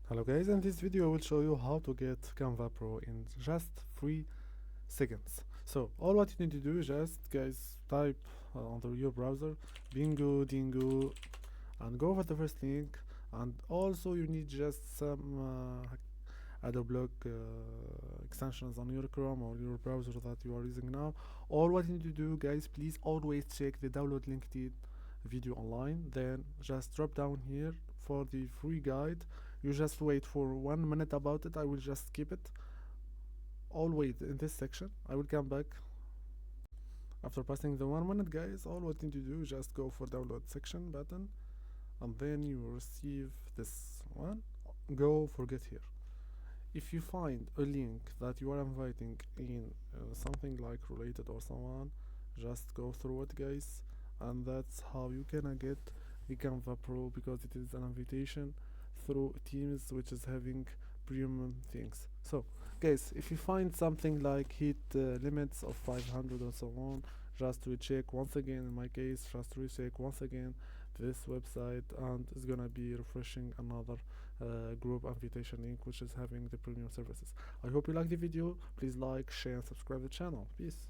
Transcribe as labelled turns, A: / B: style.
A: Hello guys, in this video I will show you how to get Canva Pro in just 3 seconds. So all what you need to do is just guys type under your browser bingo dingo and go for the first link, and also you need just some Adblock extensions on your Chrome or your browser that you are using now. All what you need to do guys, please always check the download LinkedIn video online, then just drop down here for the free guide. You just wait for 1 minute about it. I will just skip it. All wait in this section. I will come back after passing the 1 minute guys. All what you need to do is just go for download section button, and then you will receive this one. Go forget here. If you find a link that you are inviting in something like related or someone, just go through it guys, and that's how you gonna get the Canva Pro, because it is an invitation through Teams which is having premium things. So guys, if you find something like hit limits of 500 or so on, just recheck once again. In my case, just recheck once again this website, and it's gonna be refreshing another group invitation link which is having the premium services. I hope you like the video. Please like, share and subscribe the channel. Peace.